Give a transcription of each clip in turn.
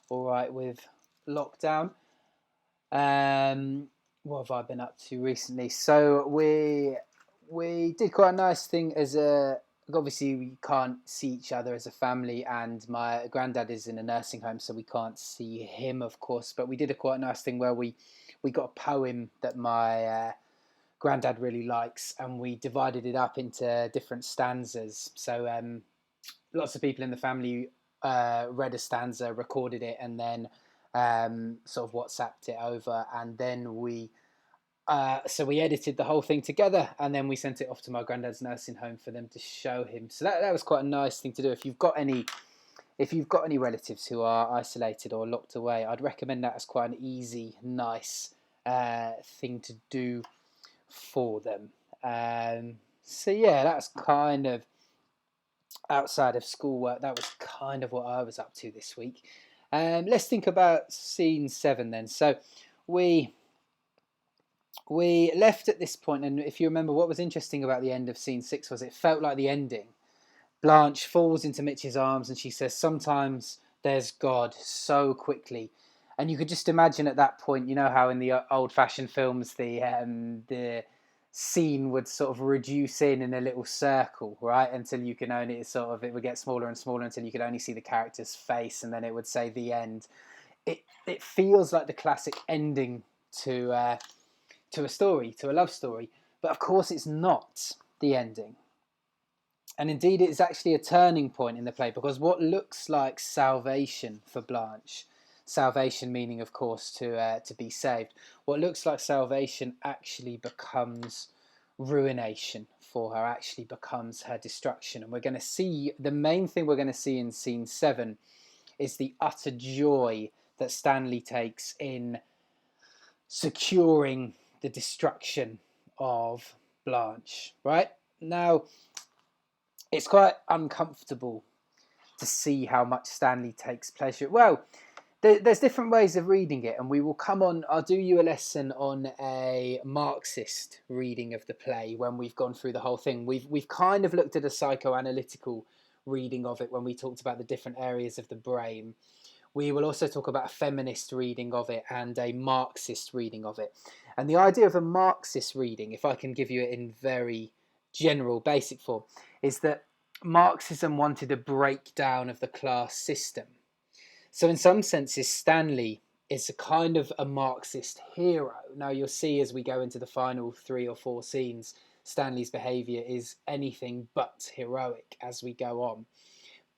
all right with lockdown. What have I been up to recently? So we did quite a nice thing as a. Obviously, we can't see each other as a family, and my granddad is in a nursing home, so we can't see him, of course. But we did a quite nice thing where we got a poem that my granddad really likes, and we divided it up into different stanzas. So lots of people in the family read a stanza, recorded it, and then sort of WhatsApped it over, and then so we edited the whole thing together, and then we sent it off to my granddad's nursing home for them to show him. So that was quite a nice thing to do. If you've got any relatives who are isolated or locked away, I'd recommend that as quite an easy, nice thing to do for them. So yeah, that's kind of outside of schoolwork. That was kind of what I was up to this week. Let's think about scene 7 then. So we left at this point, and if you remember, what was interesting about the end of scene 6 was it felt like the ending. Blanche falls into Mitch's arms and she says, "Sometimes there's God," so quickly. And you could just imagine at that point, you know how in the old-fashioned films the scene would sort of reduce in a little circle, right? Until you can only it would get smaller and smaller until you could only see the character's face, and then it would say the end. It feels like the classic ending to a story, to a love story, but of course it's not the ending. And indeed, it's actually a turning point in the play, because what looks like salvation for Blanche, salvation meaning, of course, to be saved, what looks like salvation actually becomes ruination for her, actually becomes her destruction. And we're going to see, the main thing we're going to see in scene 7 is the utter joy that Stanley takes in securing the destruction of Blanche, right? Now, it's quite uncomfortable to see how much Stanley takes pleasure. Well, there's different ways of reading it, and we will come on. I'll do you a lesson on a Marxist reading of the play when we've gone through the whole thing. We've kind of looked at a psychoanalytical reading of it when we talked about the different areas of the brain. We will also talk about a feminist reading of it and a Marxist reading of it. And the idea of a Marxist reading, if I can give you it in very general, basic form, is that Marxism wanted a breakdown of the class system. So in some senses, Stanley is a kind of a Marxist hero. Now you'll see as we go into the final 3 or 4 scenes, Stanley's behaviour is anything but heroic as we go on.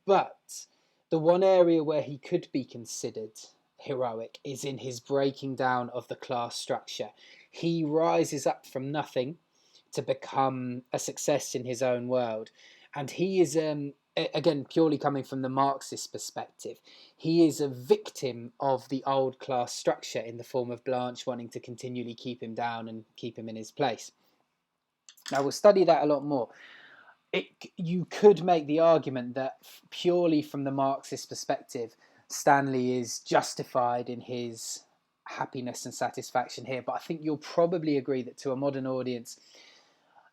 But the one area where he could be considered heroic is in his breaking down of the class structure. He rises up from nothing to become a success in his own world. And he is, again, purely coming from the Marxist perspective, he is a victim of the old class structure in the form of Blanche wanting to continually keep him down and keep him in his place. Now, we'll study that a lot more. You could make the argument that purely from the Marxist perspective, Stanley is justified in his happiness and satisfaction here. But I think you'll probably agree that to a modern audience,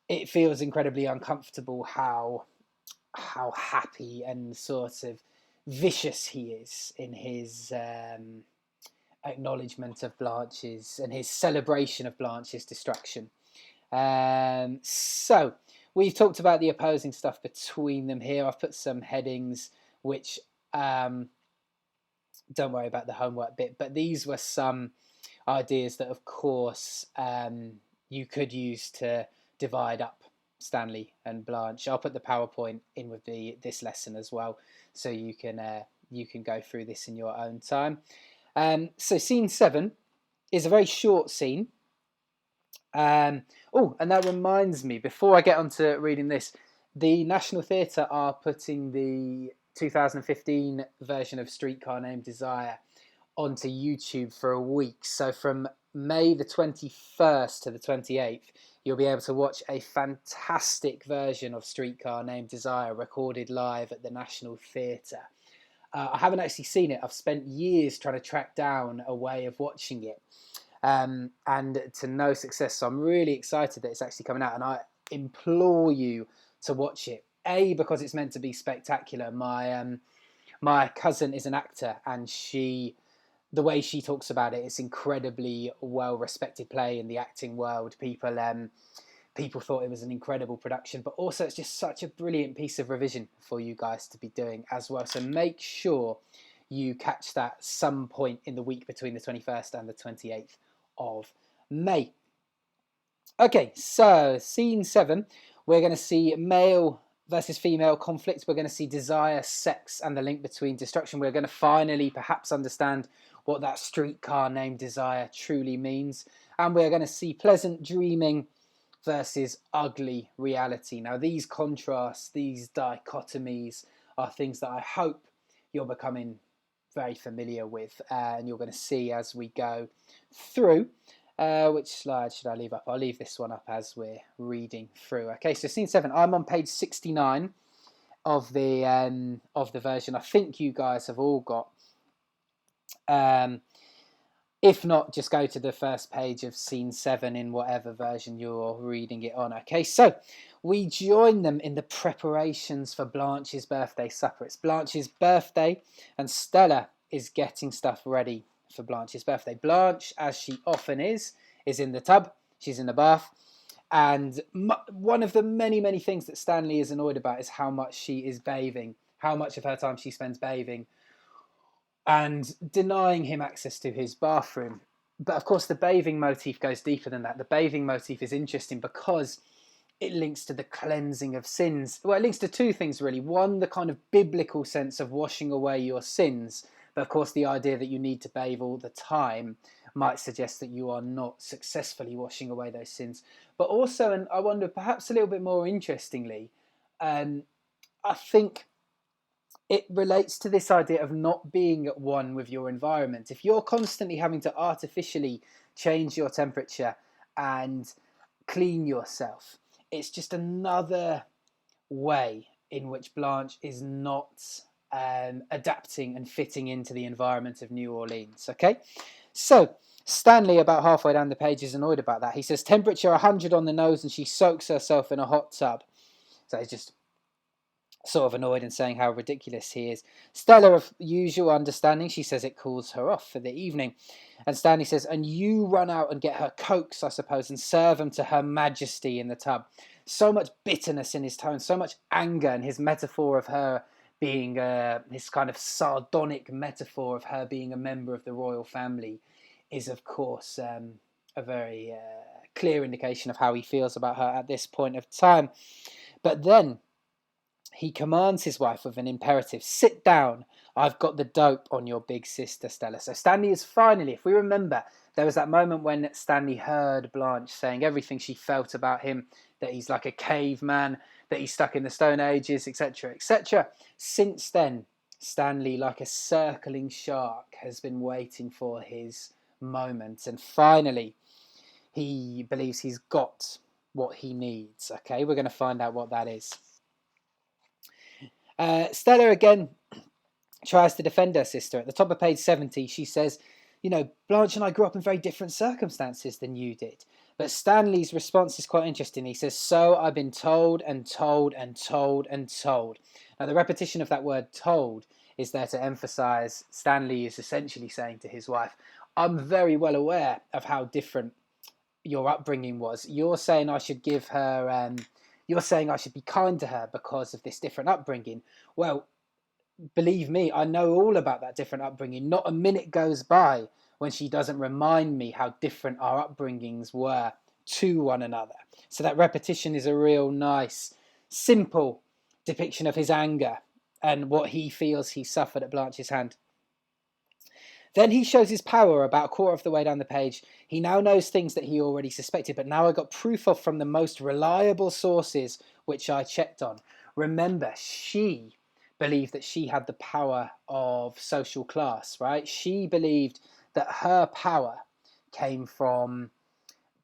it feels incredibly uncomfortable how happy and sort of vicious he is in his acknowledgement of Blanche's and his celebration of Blanche's destruction. So we've talked about the opposing stuff between them here. I've put some headings which don't worry about the homework bit, but these were some ideas that, of course, you could use to divide up Stanley and Blanche. I'll put the PowerPoint in with this lesson as well, so you can go through this in your own time. So scene 7 is a very short scene. And that reminds me, before I get on to reading this, the National Theatre are putting the 2015 version of Streetcar Named Desire onto YouTube for a week. So from May the 21st to the 28th, you'll be able to watch a fantastic version of Streetcar Named Desire recorded live at the National Theatre. I haven't actually seen it. I've spent years trying to track down a way of watching it, and to no success. So I'm really excited that it's actually coming out, and I implore you to watch it. A, because it's meant to be spectacular. my cousin is an actor, and the way she talks about it, it's incredibly well-respected play in the acting world. People thought it was an incredible production, but also it's just such a brilliant piece of revision for you guys to be doing as well. So make sure you catch that some point in the week between the 21st and the 28th of May. Okay, so scene 7, we're going to see male versus female conflict. We're going to see desire, sex, and the link between destruction. We're going to finally perhaps understand what that streetcar named Desire truly means. And we're going to see pleasant dreaming versus ugly reality. Now, these contrasts, these dichotomies are things that I hope you're becoming very familiar with, and you're going to see as we go through. Which slide should I leave up? I'll leave this one up as we're reading through. Okay, so scene 7. I'm on page 69 of the version. I think you guys have all got. If not, just go to the first page of scene 7 in whatever version you're reading it on. Okay, so we join them in the preparations for Blanche's birthday supper. It's Blanche's birthday, and Stella is getting stuff ready for Blanche's birthday. Blanche, as she often is in the tub. She's in the bath. And one of the many, many things that Stanley is annoyed about is how much she is bathing, how much of her time she spends bathing, and denying him access to his bathroom. But of course, the bathing motif goes deeper than that. The bathing motif is interesting because it links to the cleansing of sins. Well, it links to two things, really. One, the kind of biblical sense of washing away your sins. But of course, the idea that you need to bathe all the time might suggest that you are not successfully washing away those sins. But also, and I wonder, perhaps a little bit more interestingly, I think it relates to this idea of not being at one with your environment. If you're constantly having to artificially change your temperature and clean yourself, it's just another way in which Blanche is not adapting and fitting into the environment of New Orleans. Okay, so Stanley, about halfway down the page, is annoyed about that. He says, temperature 100 on the nose, and she soaks herself in a hot tub. So he's just sort of annoyed and saying how ridiculous he is. Stella, of usual understanding, she says it cools her off for the evening. And Stanley says, and you run out and get her cokes, I suppose, and serve them to Her Majesty in the tub. So much bitterness in his tone, so much anger, and his metaphor of her being his kind of sardonic metaphor of her being a member of the royal family is, of course, a very clear indication of how he feels about her at this point of time. But then he commands his wife with an imperative. Sit down. I've got the dope on your big sister, Stella. So Stanley is finally, if we remember, there was that moment when Stanley heard Blanche saying everything she felt about him, that he's like a caveman, that he's stuck in the Stone Ages, etc., etc. Since then, Stanley, like a circling shark, has been waiting for his moment. And finally, he believes he's got what he needs. Okay, we're going to find out what that is. Stella again tries to defend her sister. At the top of page 70, she says, you know, Blanche and I grew up in very different circumstances than you did. But Stanley's response is quite interesting. He says, so I've been told and told and told and told. Now, the repetition of that word told is there to emphasize Stanley is essentially saying to his wife, I'm very well aware of how different your upbringing was. You're saying I should give her... You're saying I should be kind to her because of this different upbringing. Well, believe me, I know all about that different upbringing. Not a minute goes by when she doesn't remind me how different our upbringings were to one another. So that repetition is a real nice, simple depiction of his anger and what he feels he suffered at Blanche's hand. Then he shows his power about a quarter of the way down the page. He now knows things that he already suspected, but now I got proof of from the most reliable sources which I checked on. Remember, she believed that she had the power of social class, right? She believed that her power came from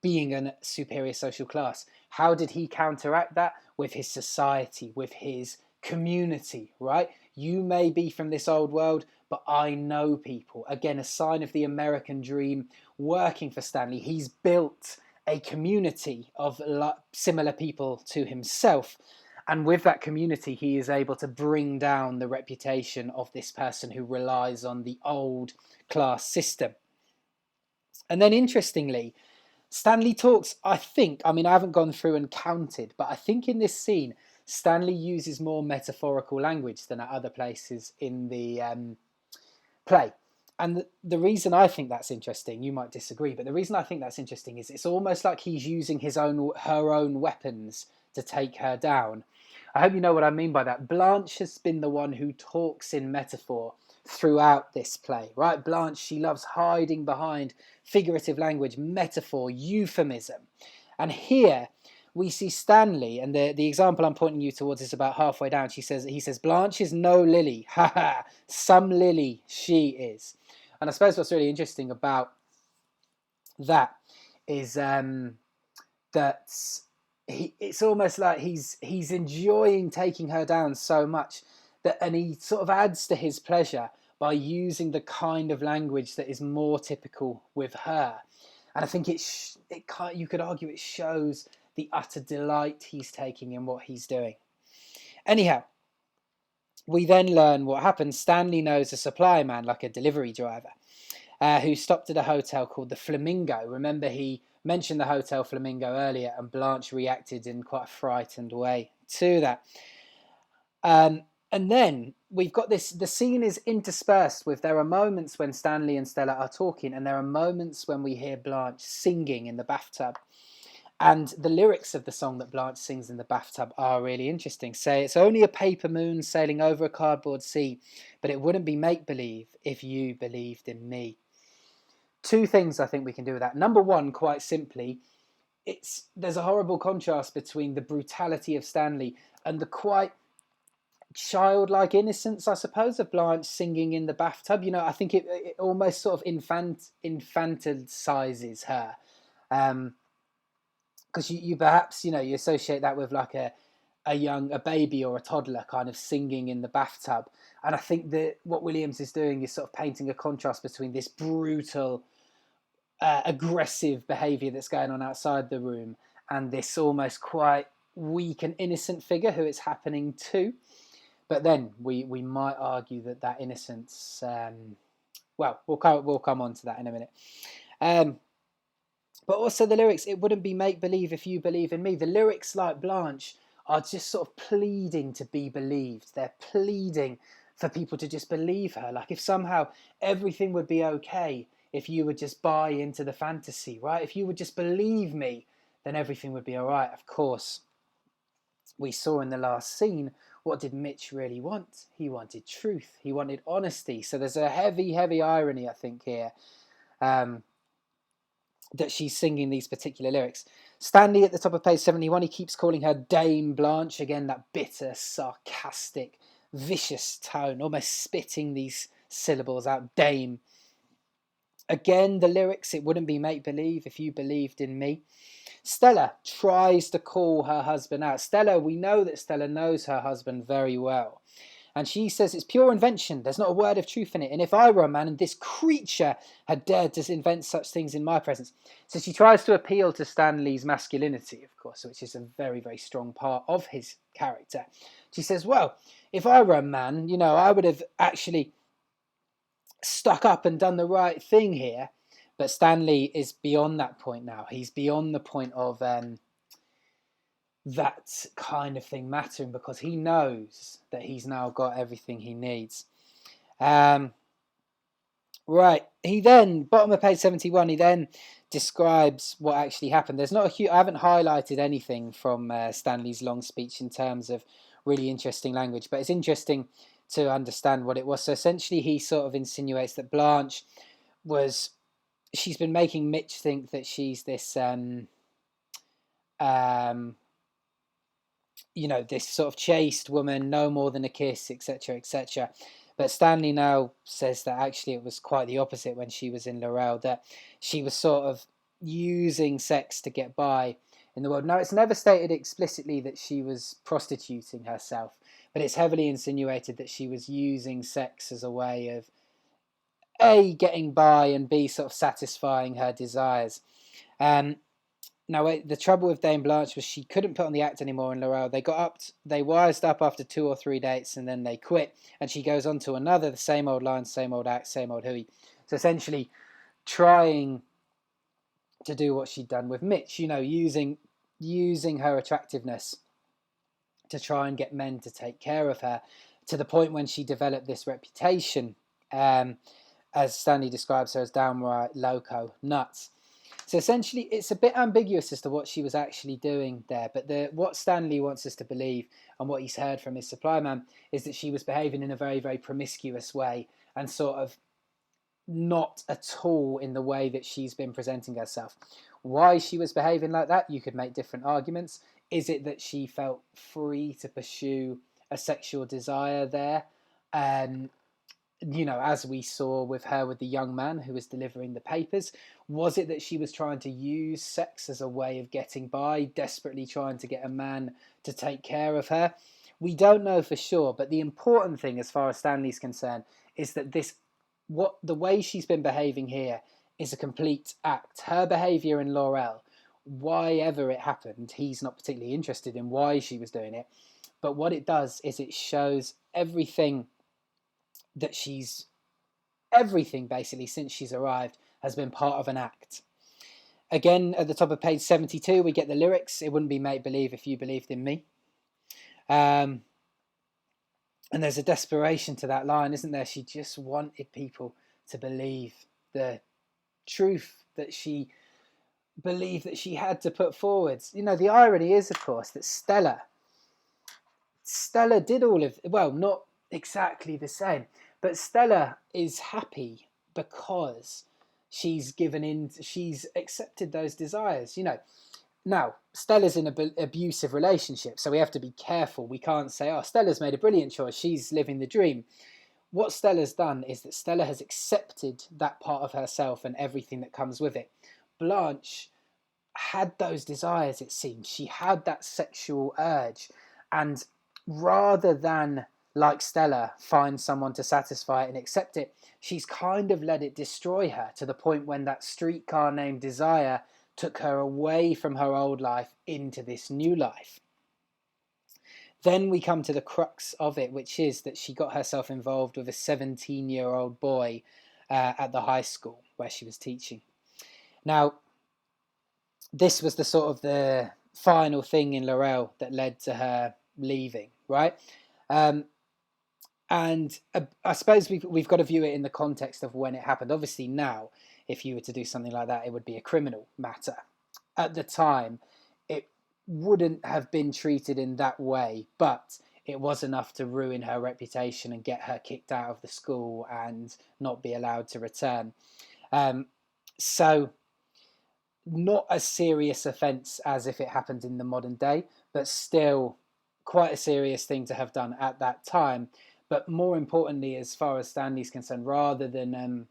being a superior social class. How did he counteract that? With his society, with his community, right? You may be from this old world, but I know people. Again, a sign of the American dream working for Stanley. He's built a community of similar people to himself. And with that community, he is able to bring down the reputation of this person who relies on the old class system. And then interestingly, Stanley talks, I haven't gone through and counted, but I think in this scene, Stanley uses more metaphorical language than at other places in the play. And the reason I think that's interesting, you might disagree, but the reason I think that's interesting is it's almost like he's using her own weapons to take her down. I hope you know what I mean by that. Blanche has been the one who talks in metaphor throughout this play, right? Blanche, she loves hiding behind figurative language, metaphor, euphemism. And here we see Stanley, and the example I'm pointing you towards is about halfway down. He says, Blanche is no lily. Ha ha, some lily she is. And I suppose what's really interesting about that is that it's almost like he's enjoying taking her down so much and he sort of adds to his pleasure by using the kind of language that is more typical with her. And I think you could argue it shows the utter delight he's taking in what he's doing. Anyhow, we then learn what happens. Stanley knows a supply man, like a delivery driver, who stopped at a hotel called the Flamingo. Remember, he mentioned the Hotel Flamingo earlier, and Blanche reacted in quite a frightened way to that. And then we've got the scene is interspersed with, there are moments when Stanley and Stella are talking, and there are moments when we hear Blanche singing in the bathtub. And the lyrics of the song that Blanche sings in the bathtub are really interesting. Say, it's only a paper moon sailing over a cardboard sea, but it wouldn't be make-believe if you believed in me. Two things I think we can do with that. Number one, quite simply, there's a horrible contrast between the brutality of Stanley and the quite childlike innocence, I suppose, of Blanche singing in the bathtub. You know, I think it almost sort of infantilizes her. Because you perhaps, you associate that with like a baby or a toddler kind of singing in the bathtub. And I think that what Williams is doing is sort of painting a contrast between this brutal, aggressive behaviour that's going on outside the room and this almost quite weak and innocent figure who it's happening to. But then we might argue that innocence, we'll come on to that in a minute. But also the lyrics, it wouldn't be make-believe if you believe in me. The lyrics, like Blanche, are just sort of pleading to be believed. They're pleading for people to just believe her. Like if somehow everything would be okay if you would just buy into the fantasy, right? If you would just believe me, then everything would be all right. Of course, we saw in the last scene, what did Mitch really want? He wanted truth. He wanted honesty. So there's a heavy, heavy irony, I think, here. That she's singing these particular lyrics. Stanley at the top of page 71, he keeps calling her Dame Blanche. Again, that bitter, sarcastic, vicious tone, almost spitting these syllables out. Dame. Again, the lyrics, it wouldn't be make-believe if you believed in me. Stella tries to call her husband out. We know that Stella knows her husband very well. And she says it's pure invention. There's not a word of truth in it. And if I were a man and this creature had dared to invent such things in my presence. So she tries to appeal to Stanley's masculinity, of course, which is a very, very strong part of his character. She says, well, if I were a man, I would have actually stuck up and done the right thing here. But Stanley is beyond that point now. He's beyond the point of that kind of thing mattering because he knows that he's now got everything he needs. Right. He then, bottom of page 71, he then describes what actually happened. There's not I haven't highlighted anything from Stanley's long speech in terms of really interesting language, but it's interesting to understand what it was. So essentially he sort of insinuates that Blanche she's been making Mitch think that she's this this sort of chaste woman, no more than a kiss, etc., etc. But Stanley now says that actually it was quite the opposite when she was in Laurel, that she was sort of using sex to get by in the world. Now, it's never stated explicitly that she was prostituting herself, but it's heavily insinuated that she was using sex as a way of A, getting by, and B, sort of satisfying her desires. Now, the trouble with Dame Blanche was she couldn't put on the act anymore in Laurel. They wised up after 2 or 3 dates, and then they quit. And she goes on to another, the same old line, same old act, same old hooey. So essentially, trying to do what she'd done with Mitch, using her attractiveness to try and get men to take care of her, to the point when she developed this reputation, as Stanley describes her, as downright loco, nuts. So essentially, it's a bit ambiguous as to what she was actually doing there. But what Stanley wants us to believe, and what he's heard from his supply man, is that she was behaving in a very, very promiscuous way, and sort of not at all in the way that she's been presenting herself. Why she was behaving like that, you could make different arguments. Is it that she felt free to pursue a sexual desire there? As we saw with her with the young man who was delivering the papers. Was it that she was trying to use sex as a way of getting by, desperately trying to get a man to take care of her? We don't know for sure, but the important thing as far as Stanley's concerned is that the way she's been behaving here is a complete act. Her behaviour in Laurel, why ever it happened, he's not particularly interested in why she was doing it, but what it does is it shows everything basically since she's arrived has been part of an act. Again, at the top of page 72, we get the lyrics. It wouldn't be make-believe if you believed in me. And there's a desperation to that line, isn't there? She just wanted people to believe the truth that she believed that she had to put forward. The irony is, of course, that Stella did all of, well, not exactly the same, but Stella is happy because she's accepted those desires. Now Stella's in an abusive relationship, so we have to be careful. We can't say, oh, Stella's made a brilliant choice, she's living the dream. What Stella's done is that Stella has accepted that part of herself and everything that comes with it. Blanche had those desires, it seems. She had that sexual urge, and rather than, like Stella, find someone to satisfy it and accept it, she's kind of let it destroy her, to the point when that streetcar named Desire took her away from her old life into this new life. Then we come to the crux of it, which is that she got herself involved with a 17-year-old boy at the high school where she was teaching. Now, this was the final thing in Laurel that led to her leaving, right? And I suppose we've got to view it in the context of when it happened. Obviously now, if you were to do something like that, it would be a criminal matter. At the time, it wouldn't have been treated in that way, but it was enough to ruin her reputation and get her kicked out of the school and not be allowed to return. So not a serious offence as if it happened in the modern day, but still quite a serious thing to have done at that time. But more importantly, as far as Stanley's concerned, rather than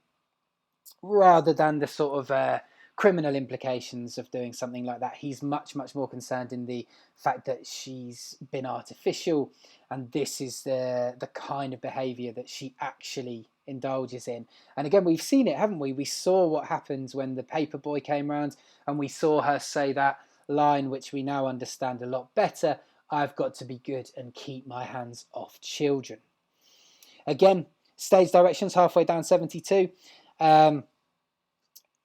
the sort of criminal implications of doing something like that, he's much, much more concerned in the fact that she's been artificial, and this is the kind of behaviour that she actually indulges in. And again, we've seen it, haven't we? We saw what happened when the paper boy came round, and we saw her say that line, which we now understand a lot better: I've got to be good and keep my hands off children. Again, stage directions halfway down 72.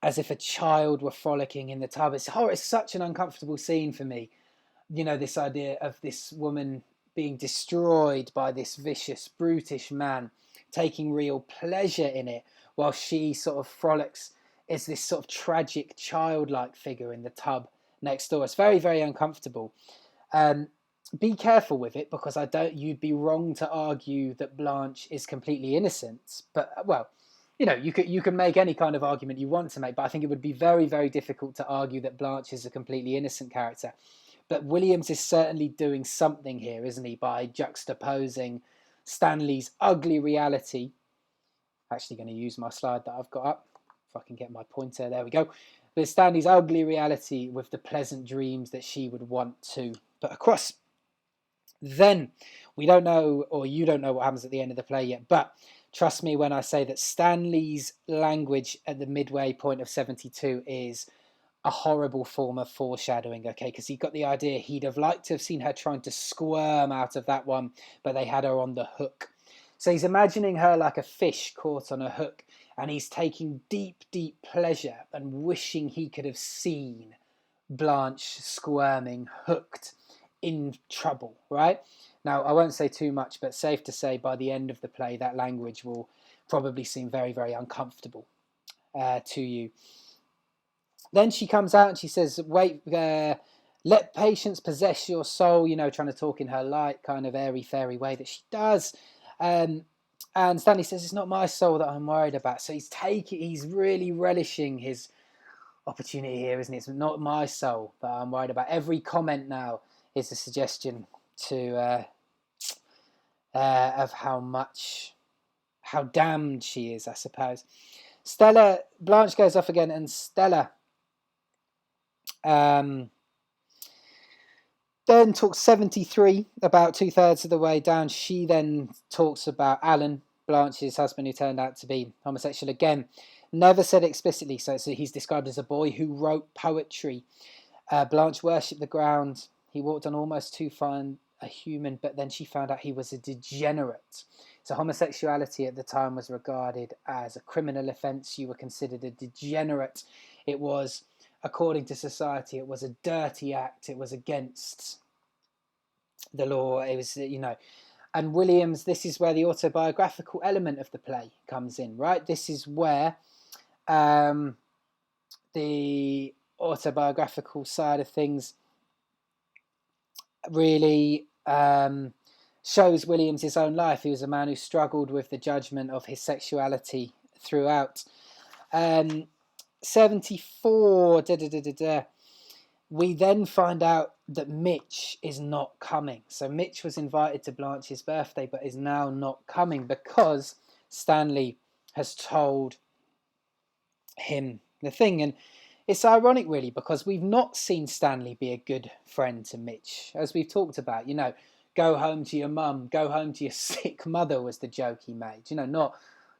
As if a child were frolicking in the tub. It's such an uncomfortable scene for me. This idea of this woman being destroyed by this vicious, brutish man, taking real pleasure in it, while she sort of frolics as this sort of tragic, childlike figure in the tub next door. It's very, very uncomfortable. Be careful with it, because you'd be wrong to argue that Blanche is completely innocent. But, well, you can make any kind of argument you want to make, but I think it would be very, very difficult to argue that Blanche is a completely innocent character. But Williams is certainly doing something here, isn't he, by juxtaposing Stanley's ugly reality. Actually going to use my slide that I've got up, if I can get my pointer, there we go. But Stanley's ugly reality with the pleasant dreams that she would want to put across. Then, we don't know, or you don't know what happens at the end of the play yet, but trust me when I say that Stanley's language at the midway point of 72 is a horrible form of foreshadowing, okay, because he got the idea he'd have liked to have seen her trying to squirm out of that one, but they had her on the hook. So he's imagining her like a fish caught on a hook, and he's taking deep, deep pleasure and wishing he could have seen Blanche squirming, hooked, in trouble, right? Now, I won't say too much, but safe to say by the end of the play, that language will probably seem very, very uncomfortable to you. Then she comes out and she says, wait, let patience possess your soul, you know, trying to talk in her light, kind of airy-fairy way that she does. And Stanley says, it's not my soul that I'm worried about. So he's really relishing his opportunity here, isn't it? It's not my soul that I'm worried about. Every comment now is a suggestion to of how damned she is, I suppose. Blanche goes off again, and Stella then talks 73, about 2/3 of the way down. She then talks about Alan, Blanche's husband, who turned out to be homosexual again. Never said explicitly, so he's described as a boy who wrote poetry. Blanche worshipped the ground. He walked on almost to find a human, but then she found out he was a degenerate. So homosexuality at the time was regarded as a criminal offence. You were considered a degenerate. It was, according to society, it was a dirty act. It was against the law. It was, you know. And Williams, this is where the autobiographical element of the play comes in, right? This is where the autobiographical side of things really shows Williams his own life. He was a man who struggled with the judgment of his sexuality throughout. 74, we then find out that Mitch is not coming. So Mitch was invited to Blanche's birthday, but is now not coming because Stanley has told him the thing. And it's ironic, really, because we've not seen Stanley be a good friend to Mitch. As we've talked about, you know, go home to your mum, go home to your sick mother was the joke he made. You know,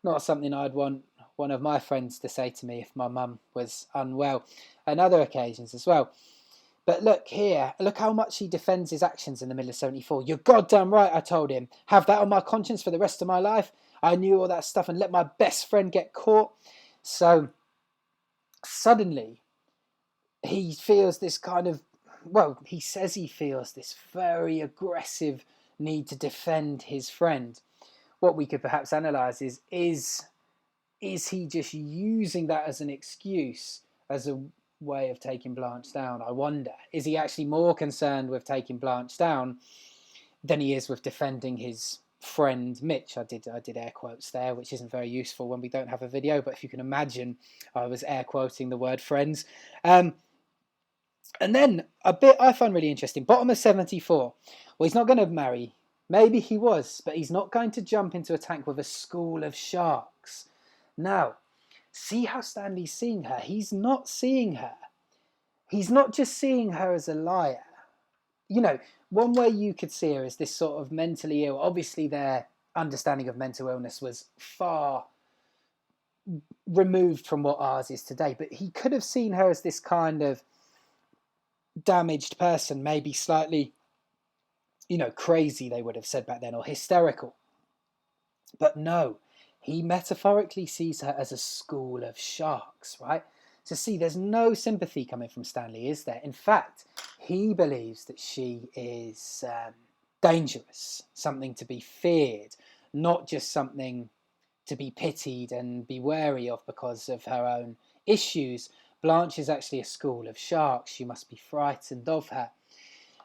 not something I'd want one of my friends to say to me if my mum was unwell, and other occasions as well. But look here, look how much he defends his actions in the middle of 74. You're goddamn right, I told him. Have that on my conscience for the rest of my life. I knew all that stuff and let my best friend get caught. So suddenly he feels this kind of, well, he says he feels this very aggressive need to defend his friend. What we could perhaps analyse is he just using that as an excuse, as a way of taking Blanche down? I wonder. Is he actually more concerned with taking Blanche down than he is with defending his friend Mitch? I did air quotes there, which isn't very useful when we don't have a video, but if you can imagine, I was air quoting the word friends. And then a bit I find really interesting, bottom of 74. Well, he's not going to marry. Maybe he was, but he's not going to jump into a tank with a school of sharks. Now, see how Stanley's seeing her. He's not seeing her. He's not just seeing her as a liar. You know, one way you could see her is this sort of mentally ill. Obviously, their understanding of mental illness was far removed from what ours is today. But he could have seen her as this kind of damaged person, maybe slightly, you know, crazy, they would have said back then, or hysterical. But no, he metaphorically sees her as a school of sharks, right? So see, there's no sympathy coming from Stanley, is there? In fact, he believes that she is dangerous, something to be feared, not just something to be pitied and be wary of because of her own issues. Blanche is actually a school of sharks. You must be frightened of her.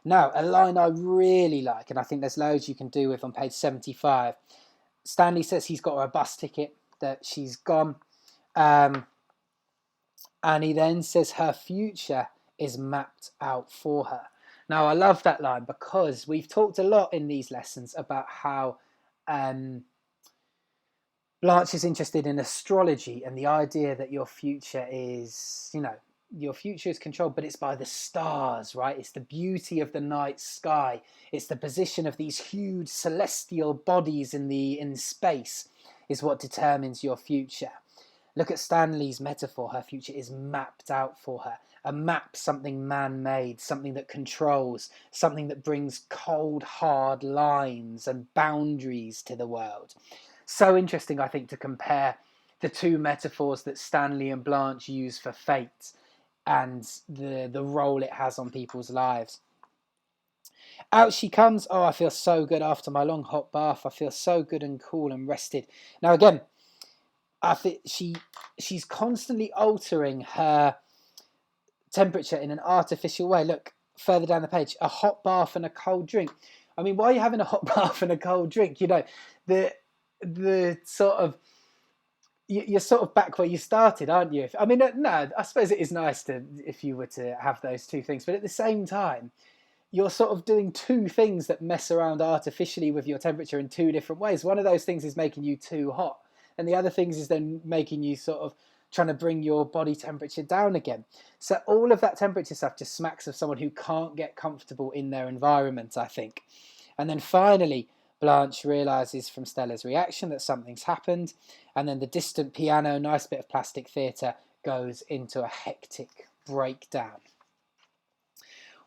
Now, a line I really like, and I think there's loads you can do with on page 75. Stanley says he's got her a bus ticket, that she's gone. And he then says her future is mapped out for her. Now, I love that line because we've talked a lot in these lessons about how Blanche is interested in astrology and the idea that your future is, you know, your future is controlled, but it's by the stars, right? It's the beauty of the night sky. It's the position of these huge celestial bodies in space is what determines your future. Look at Stanley's metaphor. Her future is mapped out for her. A map, something man-made, something that controls, something that brings cold, hard lines and boundaries to the world. So interesting, I think, to compare the two metaphors that Stanley and Blanche use for fate and the role it has on people's lives. Out she comes. Oh, I feel so good after my long hot bath. I feel so good and cool and rested. Now again, I think she's constantly altering her temperature in an artificial way. Look, further down the page, a hot bath and a cold drink. I mean, why are you having a hot bath and a cold drink? You know, the sort of, you're sort of back where you started, aren't you? I mean, no, I suppose it is nice to, if you were to have those two things, but at the same time, you're sort of doing two things that mess around artificially with your temperature in two different ways. One of those things is making you too hot, and the other things is then making you sort of trying to bring your body temperature down again. So all of that temperature stuff just smacks of someone who can't get comfortable in their environment, I think. And then finally, Blanche realises from Stella's reaction that something's happened, and then the distant piano, nice bit of plastic theatre, goes into a hectic breakdown.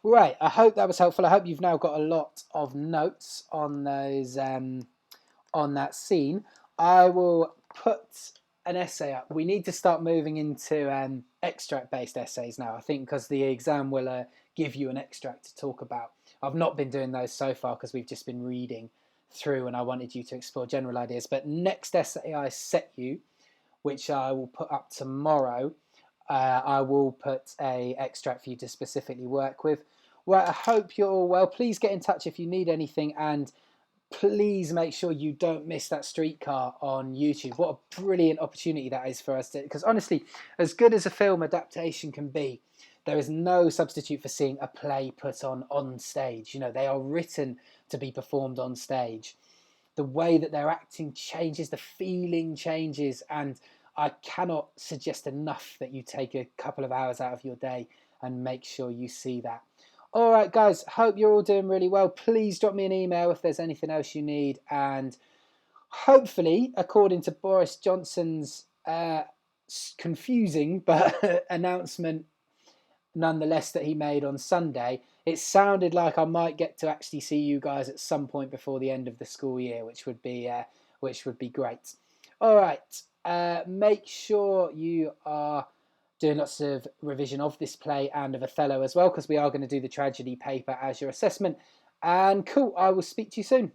Right, I hope that was helpful. I hope you've now got a lot of notes on those, on that scene. I will put an essay up. We need to start moving into extract-based essays now, I think, because the exam will give you an extract to talk about. I've not been doing those so far because we've just been reading through and I wanted you to explore general ideas. But next essay I set you, which I will put up tomorrow, I will put an extract for you to specifically work with. Right, I hope you're all well. Please get in touch if you need anything, and please make sure you don't miss that Streetcar on YouTube. What a brilliant opportunity that is for us to, because honestly, as good as a film adaptation can be, there is no substitute for seeing a play put on stage. You know, they are written to be performed on stage. The way that they're acting changes, the feeling changes, and I cannot suggest enough that you take a couple of hours out of your day and make sure you see that. All right, guys, hope you're all doing really well. Please drop me an email if there's anything else you need. And hopefully, according to Boris Johnson's confusing but announcement, nonetheless, that he made on Sunday, it sounded like I might get to actually see you guys at some point before the end of the school year, which would be great. All right, make sure you are doing lots of revision of this play and of Othello as well, because we are going to do the tragedy paper as your assessment. And cool, I will speak to you soon.